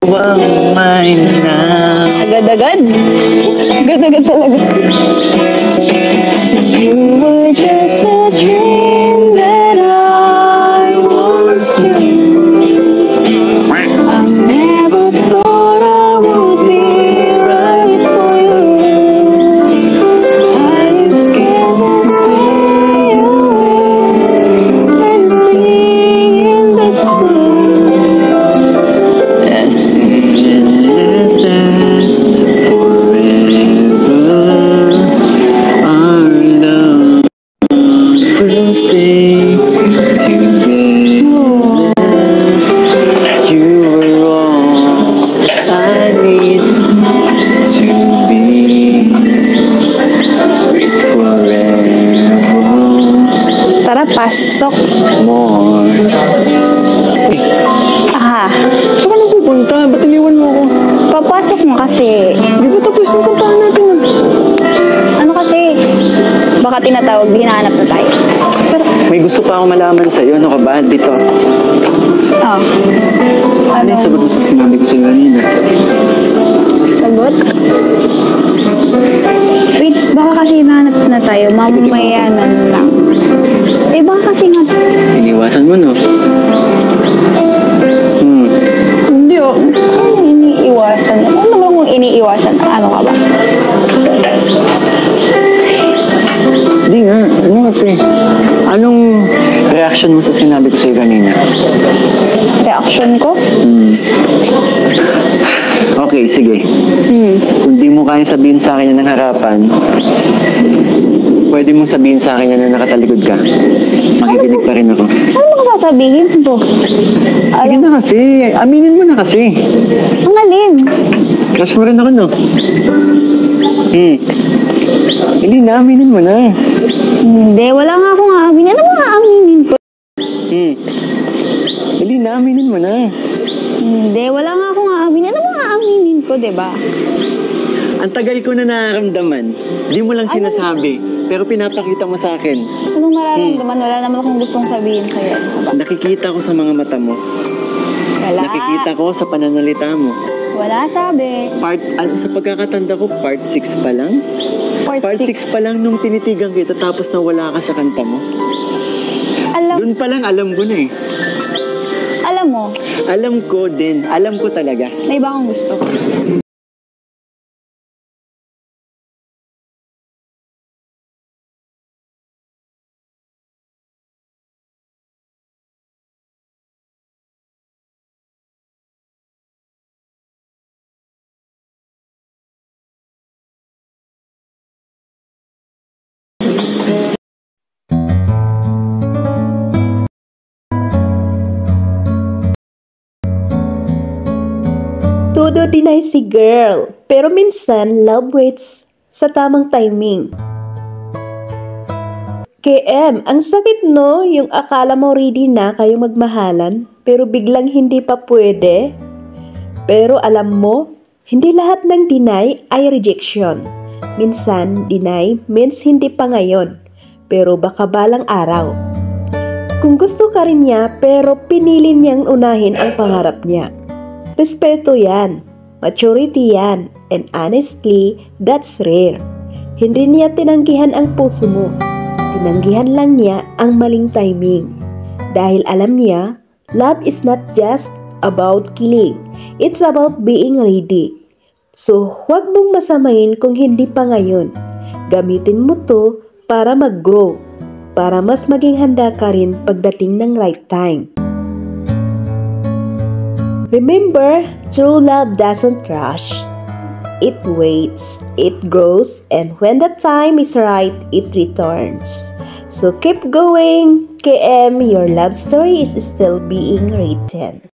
Bang may na. Agad-agad. Agad-agad talaga. You were just a dream that I once dreamed. I never thought I would be right for you. I just can't be away. Anything in this world As endless as forever, our love will stay together. You were all I need to be with forever Tara, pasok. more. Ah, Saan ka na pupunta? Ba't iniwan mo ako? papasok mo kasi. Di ba tapos yung puntahan natin? Ano kasi? Baka tinatawag, hinahanap na tayo. Pero may gusto pa ako malaman sa'yo. Ano ka ba dito? Oh. Ano yung sagot mo sa sinabi ko sa'yo kanina? Sagot? Wait, baka kasi hinahanap na tayo. Mamaya na lang. Eh, baka kasi nga... Iniwasan mo, no? Hindi oh. Ano iniiwasan? Ano naman kung iniiwasan? Ano ka ba? Hindi nga. Ano kasi? Anong reaction mo sa sinabi ko sa'yo kanina? Reaction ko? Okay, sige. Kung di mo kaya sabihin sa akin yan ng harapan, pwede mong sabihin sa akin yan na nakatalikod ka. Makikinig pa rin ako. Ano ba sasabihin mo? Sige na kasi. Aminin mo na kasi. Ang alin? Crush mo rin ako, no? Hindi na, aminin mo na. Hindi, wala nga akong aaminin. Ano mga aaminin ko? Hindi na, aminin mo na. Hindi, wala nga akong aaminin. Ano mga aaminin ko, diba? Ang tagal ko na nararamdaman. Di mo lang sinasabi. Pero pinapakita mo sa akin. Anong mararamdaman? Wala naman akong gustong sabihin sa'yo. Ano ba? Nakikita ko sa mga mata mo. Wala. Nakikita ko sa pananalita mo. Wala sabi. Sa pagkakatanda ko, part 6 pa lang. Part 6 pa lang nung tinitigan kita tapos nawala ka sa kanta mo. Doon pa lang alam ko na eh. Alam mo, Alam ko din. Alam ko talaga. may iba akong gusto. Todo deny si girl, pero minsan love waits sa tamang timing. KM, ang sakit no, yung akala mo ready na kayong magmahalan, pero biglang hindi pa pwede. Pero alam mo, hindi lahat ng deny ay rejection. Minsan, deny means hindi pa ngayon, pero baka balang araw. Kung gusto ka rin niya, pero pinili niyang unahin ang pangarap niya. Respeto yan, maturity yan, and honestly, that's rare. Hindi niya tinanggihan ang puso mo. Tinanggihan lang niya ang maling timing. Dahil alam niya, love is not just about killing. It's about being ready. So, huwag mong masamain kung hindi pa ngayon. Gamitin mo to para mag-grow. Para mas maging handa ka rin pagdating ng right time. Remember, true love doesn't rush. It waits, it grows, and when the time is right, it returns. So keep going, KM, your love story is still being written.